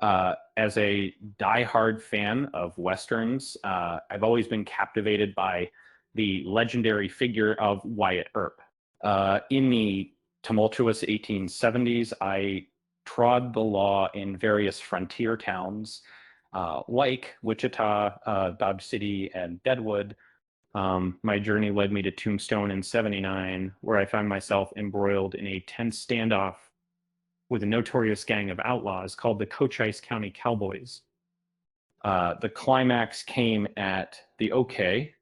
As a diehard fan of Westerns, I've always been captivated by the legendary figure of Wyatt Earp. In the tumultuous 1870s, I trod the law in various frontier towns like Wichita, Dodge City, and Deadwood. My journey led me to Tombstone in '79, where I found myself embroiled in a tense standoff with a notorious gang of outlaws called the Cochise County Cowboys. The climax came at the OK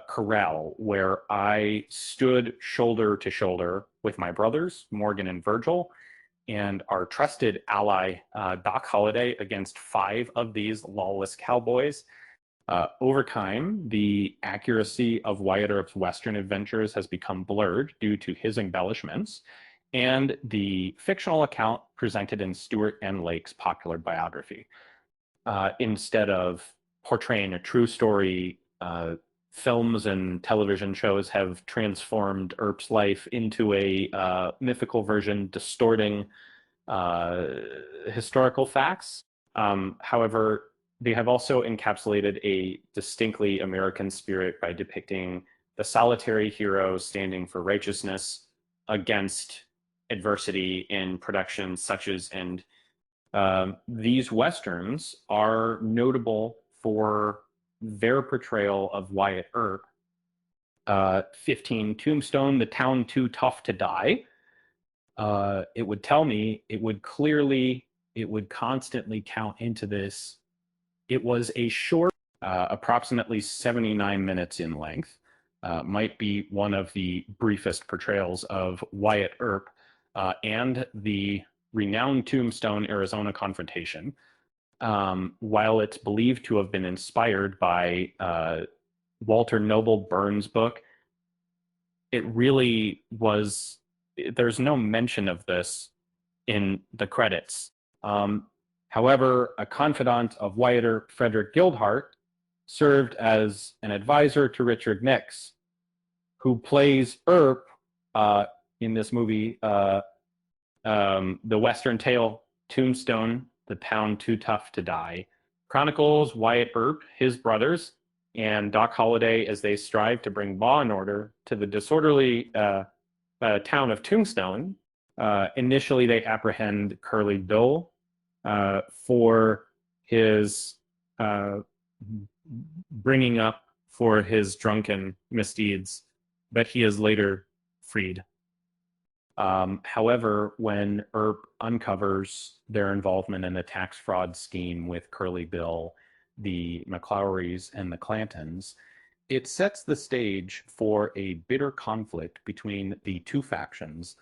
Corral, where I stood shoulder to shoulder with my brothers, Morgan and Virgil, and our trusted ally, Doc Holliday, against five of these lawless cowboys. Over time, the accuracy of Wyatt Earp's Western adventures has become blurred due to his embellishments and the fictional account presented in Stewart N. Lake's popular biography. Instead of portraying a true story, films and television shows have transformed Earp's life into a mythical version, distorting historical facts. However, they have also encapsulated a distinctly American spirit by depicting the solitary hero standing for righteousness against adversity in productions such as, and these Westerns are notable for their portrayal of Wyatt Earp. 15 Tombstone, the town too tough to die. It would tell me, it would constantly count into this. It was a short, approximately 79 minutes in length, might be one of the briefest portrayals of Wyatt Earp and the renowned Tombstone, Arizona confrontation. While it's believed to have been inspired by Walter Noble Burns' book, it really was, there's no mention of this in the credits. However, a confidant of Wyatt Earp, Frederick Gildhart, served as an advisor to Richard Nix, who plays Earp in this movie, the Western tale Tombstone, the town too tough to die, chronicles Wyatt Earp, his brothers, and Doc Holliday as they strive to bring law and order to the disorderly town of Tombstone. Initially, they apprehend Curly Bill for his bringing up for his drunken misdeeds, but he is later freed. However, when Earp uncovers their involvement in a tax fraud scheme with Curly Bill, the McClowrys, and the Clantons, it sets the stage for a bitter conflict between the two factions.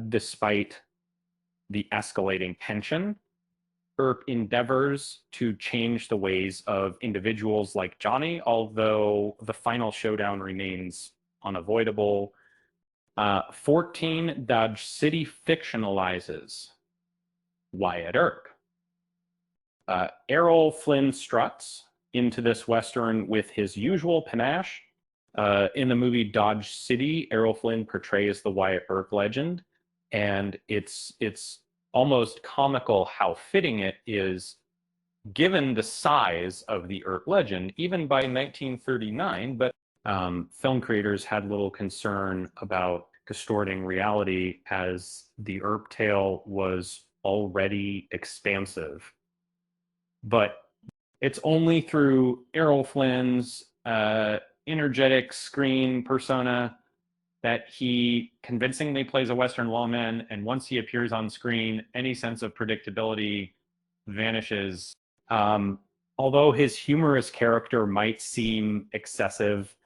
Despite the escalating tension, Earp endeavors to change the ways of individuals like Johnny, although the final showdown remains unavoidable. 14, Dodge City fictionalizes Wyatt Earp. Errol Flynn struts into this Western with his usual panache. In the movie Dodge City, Errol Flynn portrays the Wyatt Earp legend, and it's almost comical how fitting it is given the size of the Earp legend, even by 1939, but film creators had little concern about distorting reality as the Earp tale was already expansive. But it's only through Errol Flynn's energetic screen persona that he convincingly plays a Western lawman, and once he appears on screen, any sense of predictability vanishes. Although his humorous character might seem excessive,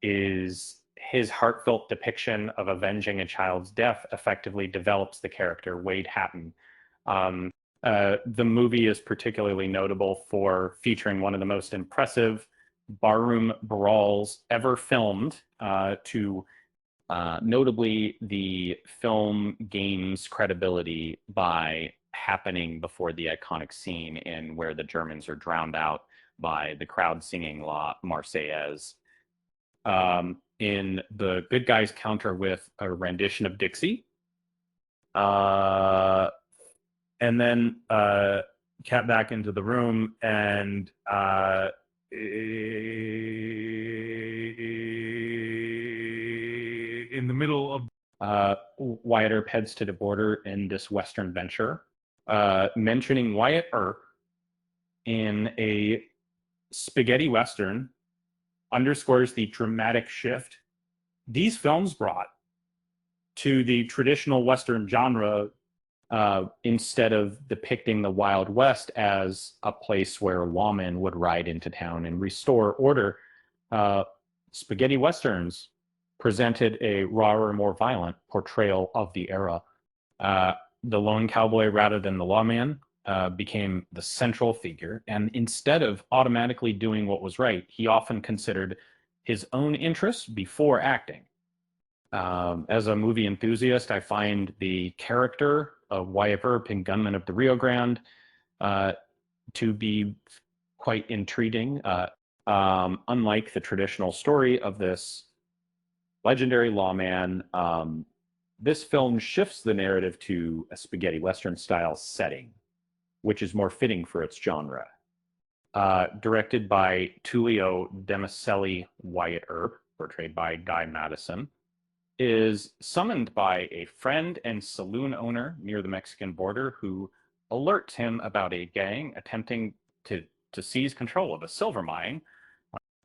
is his heartfelt depiction of avenging a child's death effectively develops the character Wade Hatton. The movie is particularly notable for featuring one of the most impressive barroom brawls ever filmed, to notably the film gains credibility by happening before the iconic scene in where the Germans are drowned out by the crowd singing La Marseillaise. In the good guys counter with a rendition of Dixie. And then cat back into the room, and in the middle of Wyatt Earp heads to the border in this Western venture. Mentioning Wyatt Earp in a spaghetti Western underscores the dramatic shift these films brought to the traditional Western genre. Instead of depicting the Wild West as a place where lawmen would ride into town and restore order, spaghetti Westerns presented a rawer, more violent portrayal of the era. The lone cowboy, rather than the lawman, became the central figure, and instead of automatically doing what was right, he often considered his own interests before acting. As a movie enthusiast, I find the character of Wyatt Earp in Gunman of the Rio Grande to be quite intriguing. Unlike the traditional story of this legendary lawman, this film shifts the narrative to a spaghetti Western style setting, which is more fitting for its genre. Directed by Tullio Demicelli, Wyatt Earp, portrayed by Guy Madison, is summoned by a friend and saloon owner near the Mexican border who alerts him about a gang attempting to seize control of a silver mine.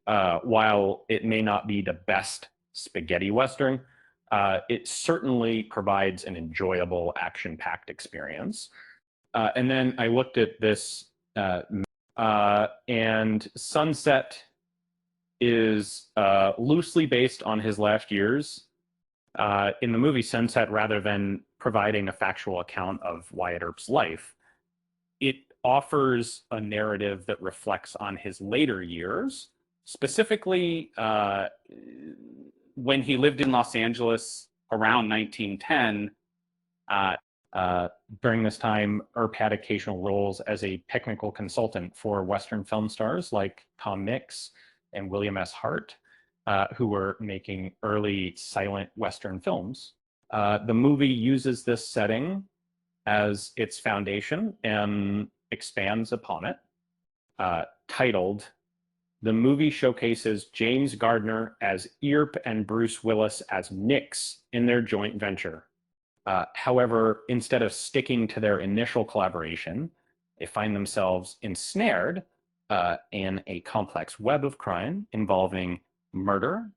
While it may not be the best spaghetti Western, it certainly provides an enjoyable, action-packed experience. And then I looked at this, and Sunset is loosely based on his last years in the movie Sunset. Rather than providing a factual account of Wyatt Earp's life, it offers a narrative that reflects on his later years, specifically when he lived in Los Angeles around 1910. During this time, Earp had occasional roles as a technical consultant for Western film stars like Tom Mix and William S. Hart, who were making early silent Western films. The movie uses this setting as its foundation and expands upon it. Titled, the movie showcases James Gardner as Earp and Bruce Willis as Nix in their joint venture. However, instead of sticking to their initial collaboration, they find themselves ensnared in a complex web of crime involving murder,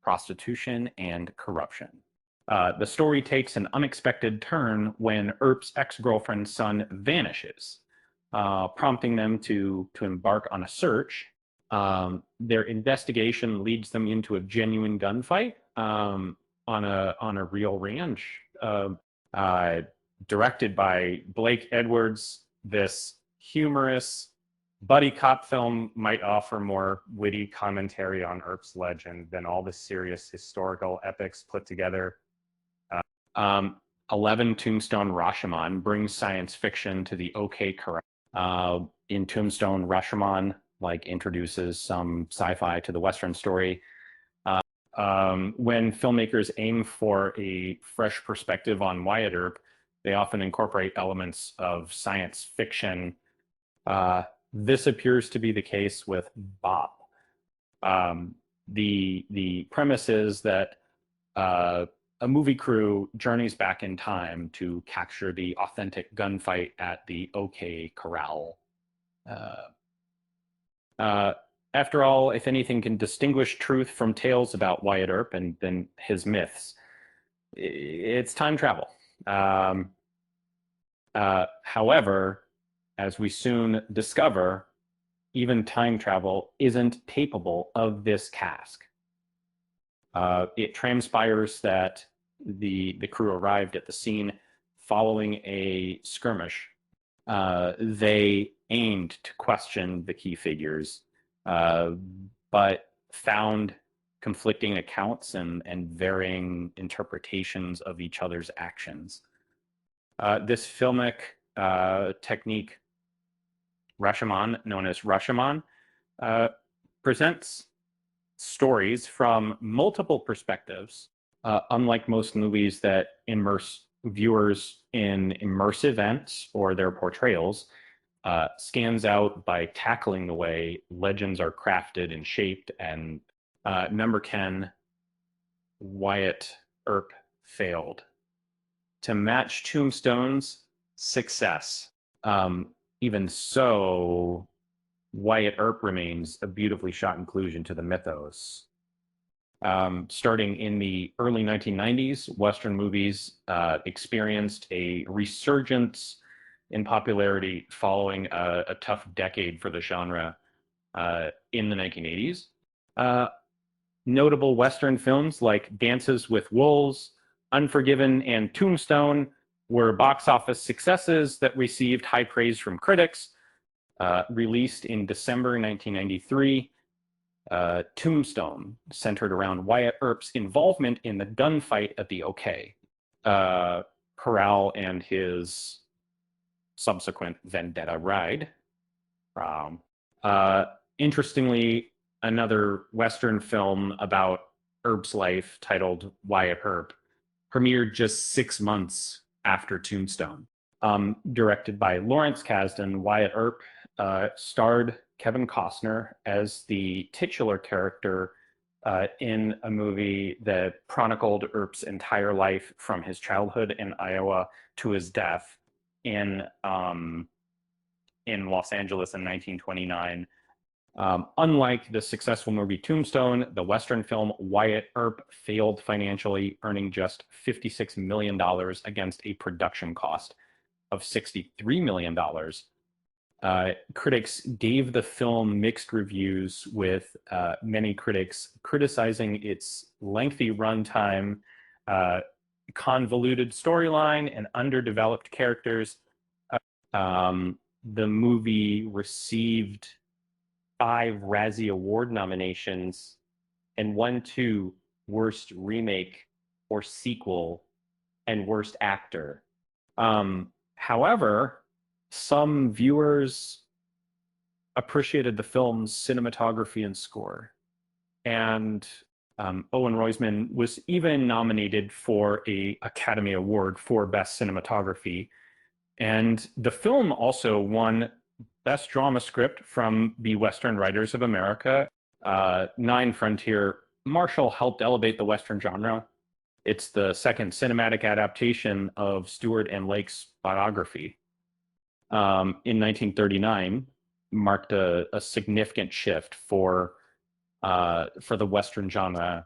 prostitution, and corruption. The story takes an unexpected turn when Earp's ex-girlfriend's son vanishes, prompting them to embark on a search. Their investigation leads them into a genuine gunfight on a real ranch. Directed by Blake Edwards, this humorous buddy cop film might offer more witty commentary on Earp's legend than all the serious historical epics put together. 11 Tombstone Rashomon brings science fiction to the OK Corral. In Tombstone, Rashomon introduces some sci-fi to the Western story. When filmmakers aim for a fresh perspective on Wyatt Earp, they often incorporate elements of science fiction. This appears to be the case with Bob. The premise is that a movie crew journeys back in time to capture the authentic gunfight at the OK Corral. After all, if anything can distinguish truth from tales about Wyatt Earp and then his myths, it's time travel. However, as we soon discover, even time travel isn't capable of this task. It transpires that the crew arrived at the scene following a skirmish. They aimed to question the key figures, but found conflicting accounts and varying interpretations of each other's actions. This filmic technique, Rashomon, known as Rashomon, presents stories from multiple perspectives, unlike most movies that immerse viewers in immersive events or their portrayals stands out by tackling the way legends are crafted and shaped. And number 10, Wyatt Earp failed to match Tombstone's success. Even so, Wyatt Earp remains a beautifully shot inclusion to the mythos. Starting in the early 1990s, Western movies experienced a resurgence in popularity following a tough decade for the genre in the 1980s. Notable Western films like Dances with Wolves, Unforgiven, and Tombstone were box office successes that received high praise from critics. Released in December 1993, Tombstone centered around Wyatt Earp's involvement in the gunfight at the OK. Corral and his subsequent vendetta ride. Interestingly, another Western film about Earp's life titled Wyatt Earp premiered just 6 months after Tombstone. Directed by Lawrence Kasdan, Wyatt Earp starred Kevin Costner as the titular character in a movie that chronicled Earp's entire life from his childhood in Iowa to his death in Los Angeles in 1929. Unlike the successful movie Tombstone, the Western film Wyatt Earp failed financially, earning just $56 million against a production cost of $63 million. Critics gave the film mixed reviews, with many critics criticizing its lengthy runtime, convoluted storyline, and underdeveloped characters. The movie received 5 Razzie Award nominations and won 2 Worst Remake or Sequel and Worst Actor. However, some viewers appreciated the film's cinematography and score. And Owen Roizman was even nominated for an Academy Award for Best Cinematography. And the film also won Best Drama Script from the Western Writers of America. Nine Frontier Marshall helped elevate the Western genre. It's the second cinematic adaptation of Stewart and Lake's biography. In 1939, marked a significant shift for the Western genre,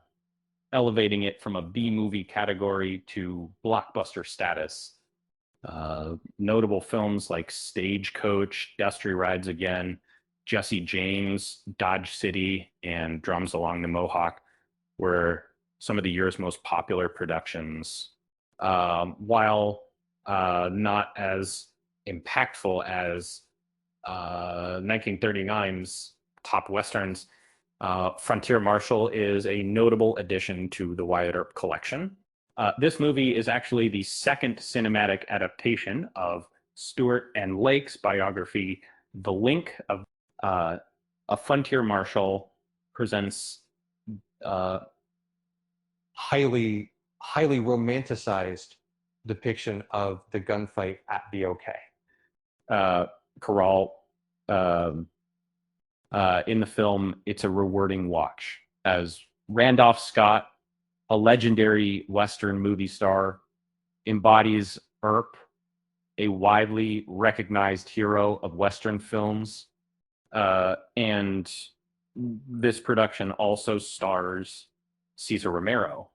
elevating it from a B-movie category to blockbuster status. Notable films like Stagecoach, Dusty Rides Again, Jesse James, Dodge City, and Drums Along the Mohawk were some of the year's most popular productions. While not as impactful as 1939's top westerns, Frontier Marshal is a notable addition to the Wyatt Earp collection. This movie is actually the second cinematic adaptation of Stewart and Lake's biography, The Link of a Frontier Marshal presents highly romanticized depiction of the gunfight at the OK. Corral, in the film, it's a rewarding watch as Randolph Scott, a legendary Western movie star, embodies Earp, a widely recognized hero of Western films. And this production also stars Cesar Romero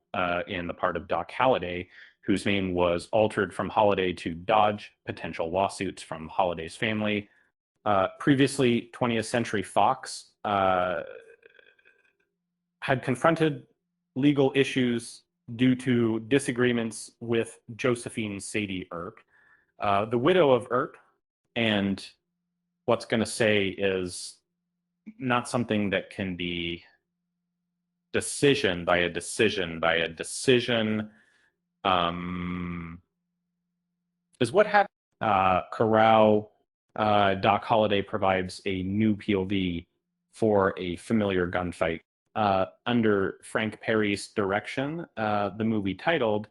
in the part of Doc Holliday, whose name was altered from Holliday to dodge potential lawsuits from Holliday's family. Previously, 20th Century Fox had confronted legal issues due to disagreements with Josephine Sadie Earp, the widow of Earp. And what's going to say is not something that can be decision by a decision is what happened. Corral, Doc Holliday provides a new POV for a familiar gunfight. Under Frank Perry's direction, the movie titled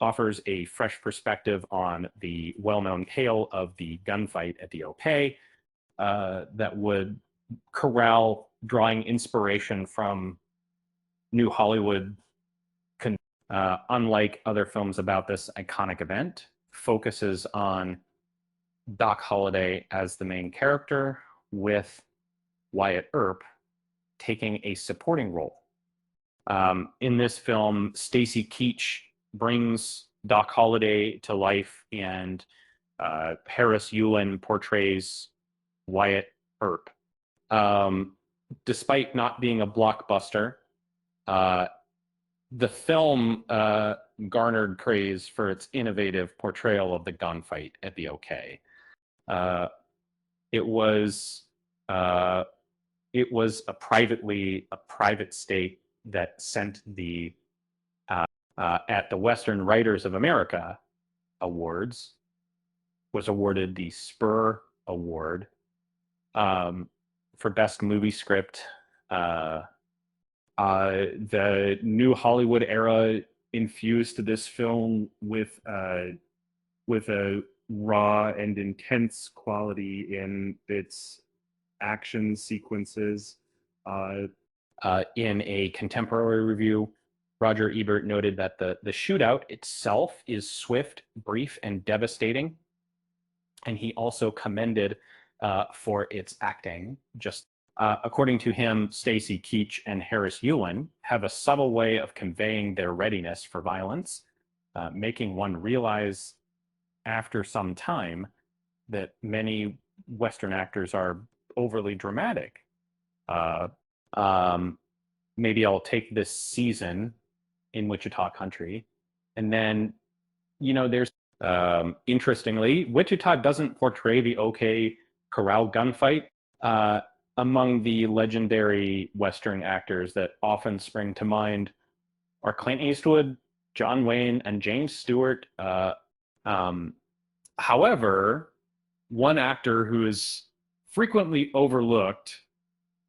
offers a fresh perspective on the well-known tale of the gunfight at the OK that would Corral, drawing inspiration from New Hollywood, unlike other films about this iconic event, focuses on Doc Holliday as the main character, with Wyatt Earp taking a supporting role. In this film, Stacy Keach brings Doc Holliday to life, and Harris Yulin portrays Wyatt Earp. Despite not being a blockbuster, the film garnered praise for its innovative portrayal of the gunfight at the OK. It was a private state that sent the at the Western Writers of America Awards, was awarded the Spur Award for Best Movie Script. The New Hollywood era infused this film with a raw and intense quality in its action sequences. In a contemporary review, Roger Ebert noted that the shootout itself is swift, brief, and devastating. And he also commended for its acting. According to him, Stacy Keach and Harris Yulin have a subtle way of conveying their readiness for violence, making one realize after some time that many Western actors are overly dramatic. Maybe I'll take this season in Wichita country. And then, there's, interestingly, Wichita doesn't portray the OK Corral gunfight. Among the legendary Western actors that often spring to mind are Clint Eastwood, John Wayne, and James Stewart. However, one actor who is frequently overlooked,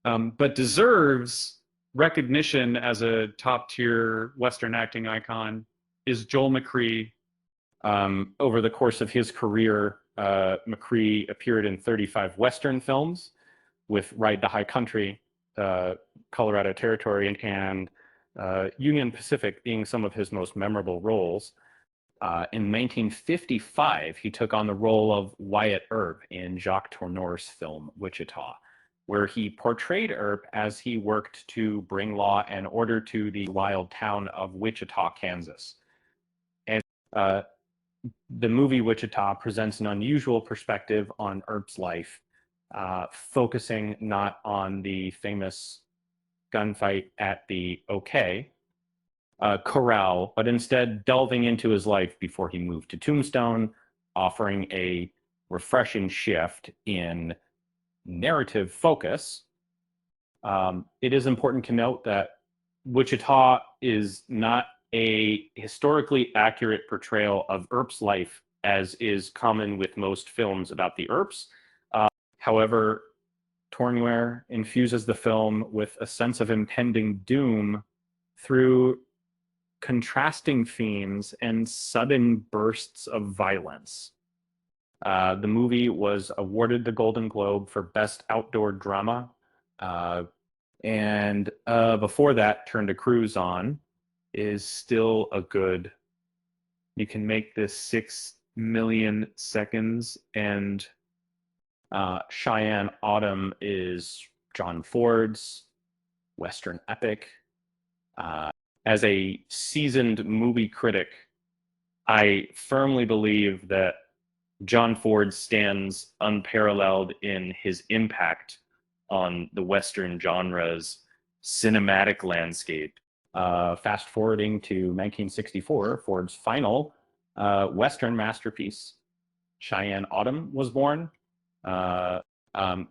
but deserves recognition as a top-tier Western acting icon, is Joel McCrea. Over the course of his career, McCrea appeared in 35 Western films, with Ride the High Country, Colorado Territory, and Union Pacific being some of his most memorable roles. In 1955, he took on the role of Wyatt Earp in Jacques Tourneur's film Wichita, where he portrayed Earp as he worked to bring law and order to the wild town of Wichita, Kansas. And the movie Wichita presents an unusual perspective on Earp's life, focusing not on the famous gunfight at the OK Corral, but instead delving into his life before he moved to Tombstone, offering a refreshing shift in narrative focus. It is important to note that Wichita is not a historically accurate portrayal of Earp's life, as is common with most films about the Earps. However, Tournier infuses the film with a sense of impending doom through contrasting themes and sudden bursts of violence. The movie was awarded the Golden Globe for Best Outdoor Drama, and before that, Turn to Cruise On is still a good. You can make this 6 million seconds, and Cheyenne Autumn is John Ford's Western epic. As a seasoned movie critic, I firmly believe that John Ford stands unparalleled in his impact on the Western genre's cinematic landscape. Fast forwarding to 1964, Ford's final Western masterpiece, Cheyenne Autumn, was born.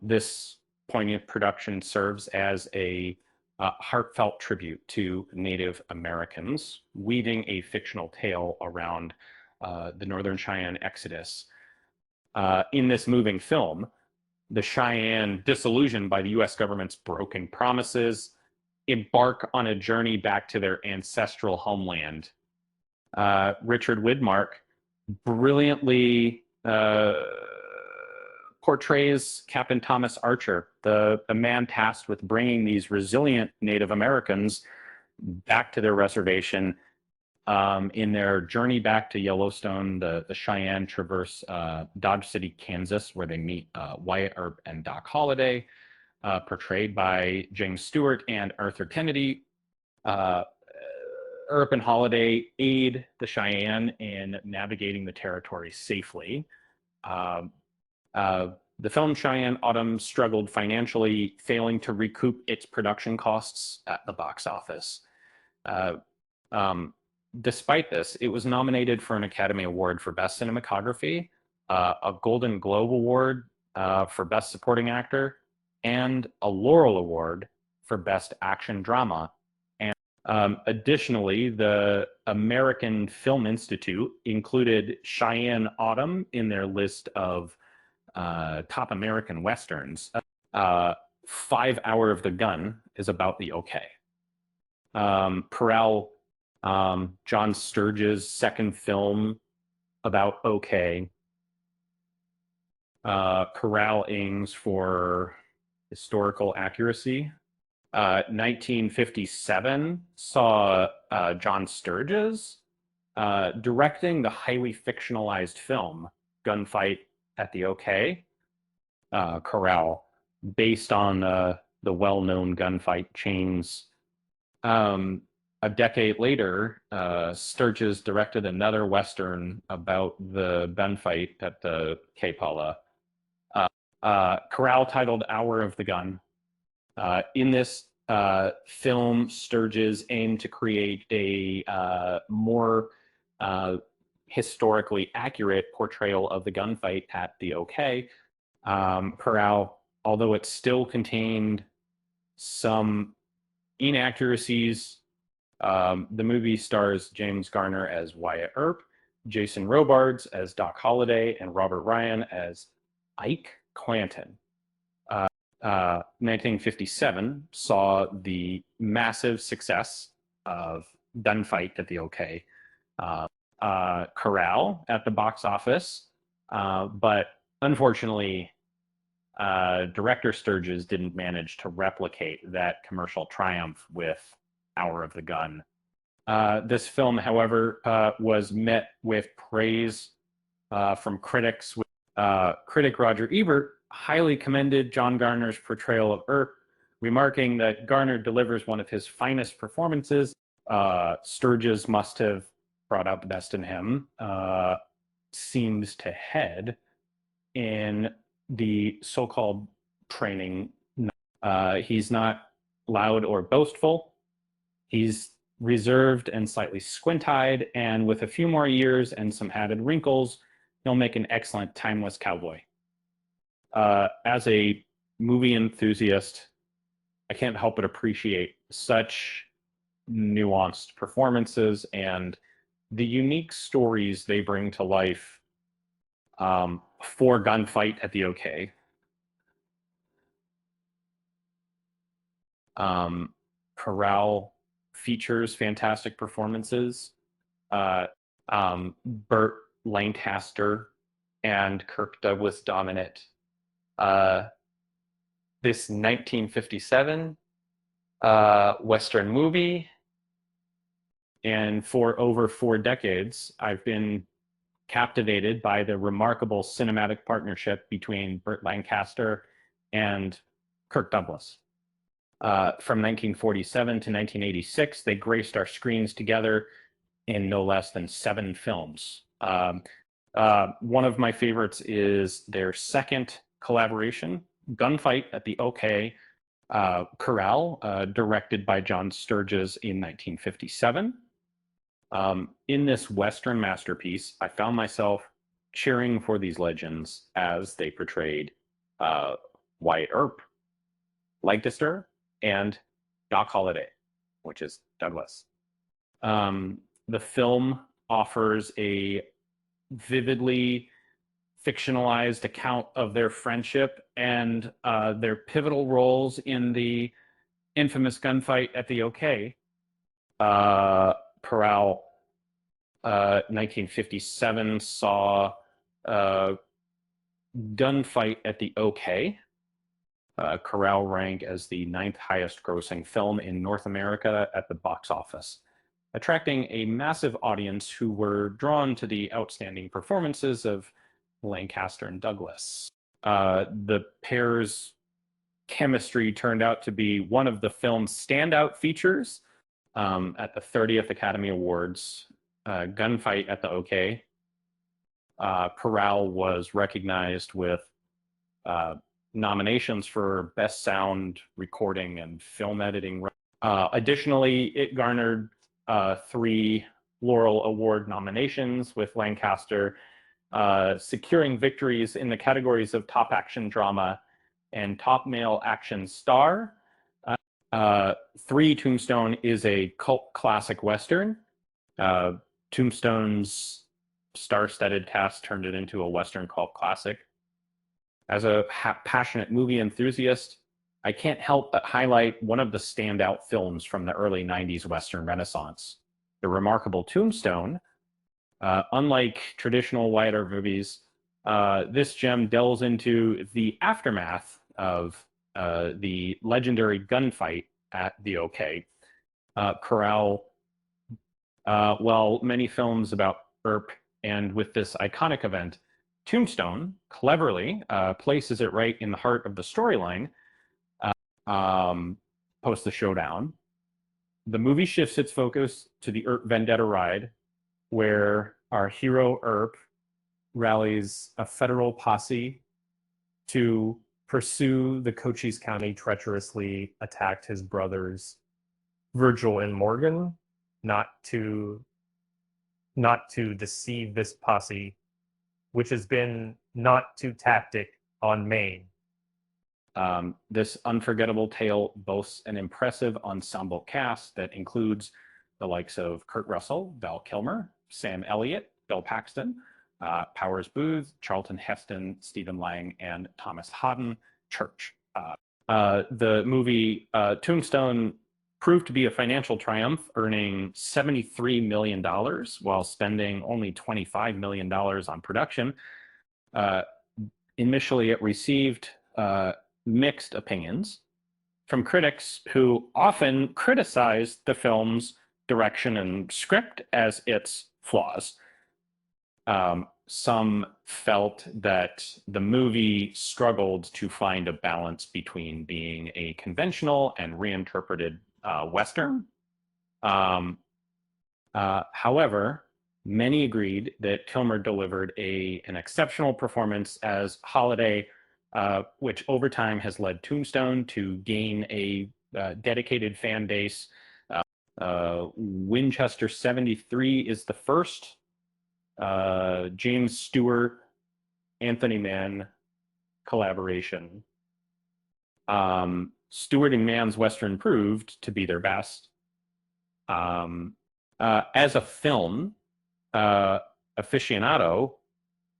This poignant production serves as a heartfelt tribute to Native Americans, weaving a fictional tale around the Northern Cheyenne exodus. In this moving film, the Cheyenne, disillusioned by the U.S. government's broken promises, embark on a journey back to their ancestral homeland. Richard Widmark brilliantly portrays Captain Thomas Archer, the man tasked with bringing these resilient Native Americans back to their reservation. In their journey back to Yellowstone, the Cheyenne traverse Dodge City, Kansas, where they meet Wyatt Earp and Doc Holliday, portrayed by James Stewart and Arthur Kennedy. Earp and Holliday aid the Cheyenne in navigating the territory safely. The film Cheyenne Autumn struggled financially, failing to recoup its production costs at the box office. Despite this, it was nominated for an Academy Award for Best Cinematography, a Golden Globe Award for Best Supporting Actor, and a Laurel Award for Best Action Drama. And additionally, the American Film Institute included Cheyenne Autumn in their list of top American Westerns. 5 Hour of the Gun is about the OK. Corral, John Sturges' second film about OK. Corral aims for historical accuracy. 1957 saw John Sturges directing the highly fictionalized film Gunfight at the OK. Corral, based on the well-known gunfight chains. A decade later, Sturges directed another Western about the gunfight at the K-Pala. Corral, titled Hour of the Gun. In this film, Sturges aimed to create a more historically accurate portrayal of the gunfight at the OK. Corral, although it still contained some inaccuracies, the movie stars James Garner as Wyatt Earp, Jason Robards as Doc Holliday, and Robert Ryan as Ike Clanton. 1957 saw the massive success of Gunfight at the OK. Corral at the box office, but unfortunately, director Sturges didn't manage to replicate that commercial triumph with Hour of the Gun. This film, however, was met with praise from critics. Critic Roger Ebert highly commended John Garner's portrayal of Earp, remarking that Garner delivers one of his finest performances. Sturges must have brought out the best in him. Seems to head in the so-called training. He's not loud or boastful. He's reserved and slightly squint-eyed, and with a few more years and some added wrinkles, he'll make an excellent timeless cowboy. As a movie enthusiast, I can't help but appreciate such nuanced performances and the unique stories they bring to life for Gunfight at the OK. Corral features fantastic performances. Burt Lancaster and Kirk Douglas dominant. This 1957 Western movie, and for over 4 decades, I've been captivated by the remarkable cinematic partnership between Burt Lancaster and Kirk Douglas. From 1947 to 1986, they graced our screens together in no less than 7 films. One of my favorites is their second collaboration, Gunfight at the OK. Corral, directed by John Sturges in 1957. In this Western masterpiece, I found myself cheering for these legends as they portrayed Wyatt Earp, Lancaster, and Doc Holliday, which is Douglas. The film offers a vividly fictionalized account of their friendship and their pivotal roles in the infamous gunfight at the OK. Corral 1957 saw a gunfight at the OK. Corral ranked as the 9th highest grossing film in North America at the box office, attracting a massive audience who were drawn to the outstanding performances of Lancaster and Douglas. The pair's chemistry turned out to be one of the film's standout features at the 30th Academy Awards. Gunfight at the OK. Corral was recognized with nominations for Best Sound Recording and Film Editing. Additionally, it garnered 3 Laurel Award nominations, with Lancaster securing victories in the categories of Top Action Drama and Top Male Action Star. 3, Tombstone is a cult classic Western. Tombstone's star-studded cast turned it into a Western cult classic. As a passionate movie enthusiast, I can't help but highlight one of the standout films from the early 90s Western Renaissance, the remarkable Tombstone. Unlike traditional Wyatt Earp movies, this gem delves into the aftermath of the legendary gunfight at the OK. Corral, while many films about Earp and with this iconic event, Tombstone cleverly places it right in the heart of the storyline post the showdown. The movie shifts its focus to the Earp vendetta ride, where our hero Earp rallies a federal posse to pursue the Cochise County treacherously attacked his brothers Virgil and Morgan, not to deceive this posse, which has been not too tactic on Maine. This unforgettable tale boasts an impressive ensemble cast that includes the likes of Kurt Russell, Val Kilmer, Sam Elliott, Bill Paxton, Powers Booth, Charlton Heston, Stephen Lang, and Thomas Haden Church. The movie Tombstone proved to be a financial triumph, earning $73 million while spending only $25 million on production. Initially, it received mixed opinions from critics who often criticized the film's direction and script as its flaws. Some felt that the movie struggled to find a balance between being a conventional and reinterpreted Western. However, many agreed that Kilmer delivered an exceptional performance as Holliday, which over time has led Tombstone to gain a dedicated fan base. Winchester 73 is the first James Stewart, Anthony Mann collaboration. Stewart and Mann's Western proved to be their best. As a film aficionado,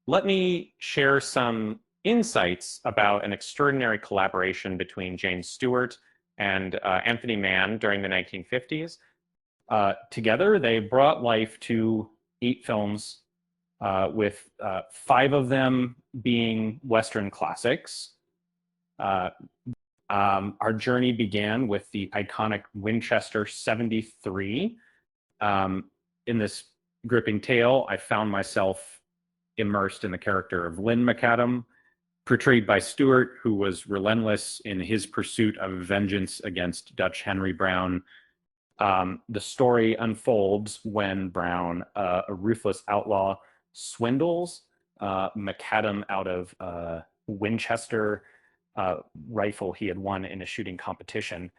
let me share some insights about an extraordinary collaboration between James Stewart and Anthony Mann during the 1950s. Together, they brought life to 8 films, with 5 of them being Western classics. Our journey began with the iconic Winchester 73. In this gripping tale, I found myself immersed in the character of Lynn McAdam, portrayed by Stewart, who was relentless in his pursuit of vengeance against Dutch Henry Brown. The story unfolds when Brown, a ruthless outlaw, swindles McAdam out of a Winchester rifle he had won in a shooting competition.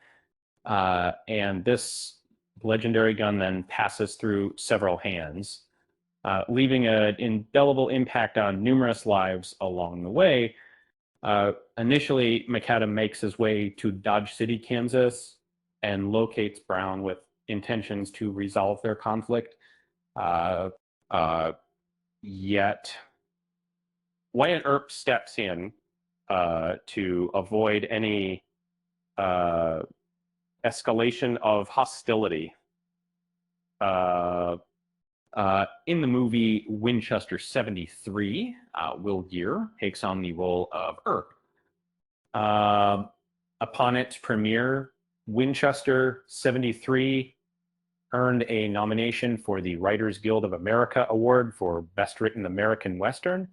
And this legendary gun then passes through several hands, leaving an indelible impact on numerous lives along the way. Initially, McAdam makes his way to Dodge City, Kansas, and locates Brown with intentions to resolve their conflict. Yet, Wyatt Earp steps in to avoid any escalation of hostility. In the movie Winchester 73, Will Geer takes on the role of Earp. Upon its premiere, Winchester 73 earned a nomination for the Writers Guild of America Award for Best Written American Western.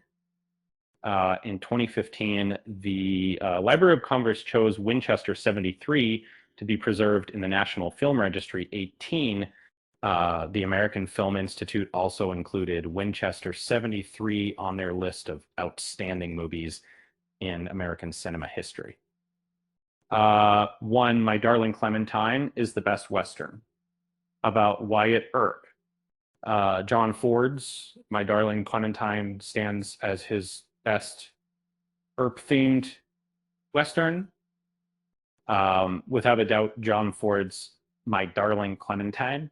In 2015, the Library of Congress chose Winchester 73 to be preserved in the National Film Registry 18. The American Film Institute also included Winchester 73 on their list of outstanding movies in American cinema history. One, My Darling Clementine, is the best Western, about Wyatt Earp. John Ford's My Darling Clementine stands as his best Earp-themed Western. Without a doubt, John Ford's My Darling Clementine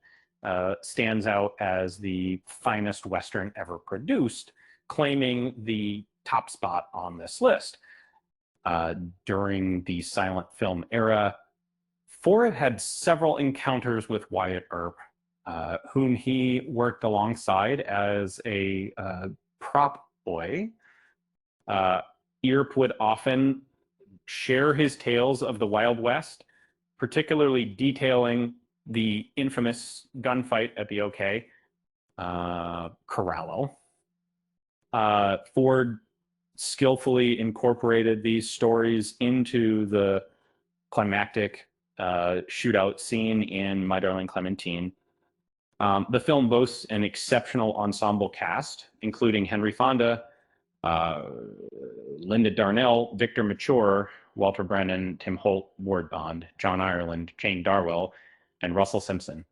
stands out as the finest Western ever produced, claiming the top spot on this list. During the silent film era, Ford had several encounters with Wyatt Earp, whom he worked alongside as a prop boy. Earp would often share his tales of the Wild West, particularly detailing the infamous gunfight at the OK, Corral. Ford skillfully incorporated these stories into the climactic shootout scene in My Darling Clementine. The film boasts an exceptional ensemble cast, including Henry Fonda, Linda Darnell, Victor Mature, Walter Brennan, Tim Holt, Ward Bond, John Ireland, Jane Darwell, and Russell Simpson.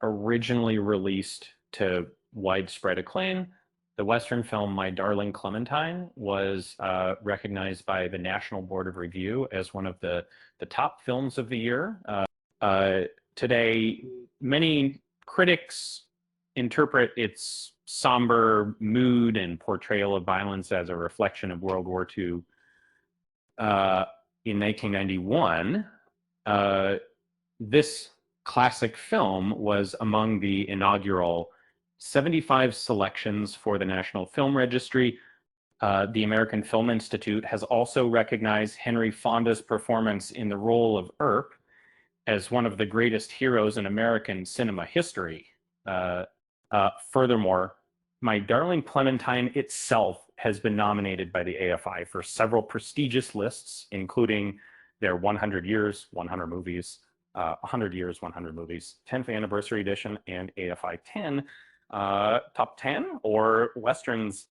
Originally released to widespread acclaim, the Western film My Darling Clementine was recognized by the National Board of Review as one of the top films of the year. Today, many critics interpret its somber mood and portrayal of violence as a reflection of World War II. In 1991, this classic film was among the inaugural 75 selections for the National Film Registry. The American Film Institute has also recognized Henry Fonda's performance in the role of Earp as one of the greatest heroes in American cinema history. Furthermore, My Darling Clementine itself has been nominated by the AFI for several prestigious lists, including their 100 Years, 100 Movies, 100 Years, 100 Movies, 10th Anniversary Edition, and AFI 10 Top 10 or Westerns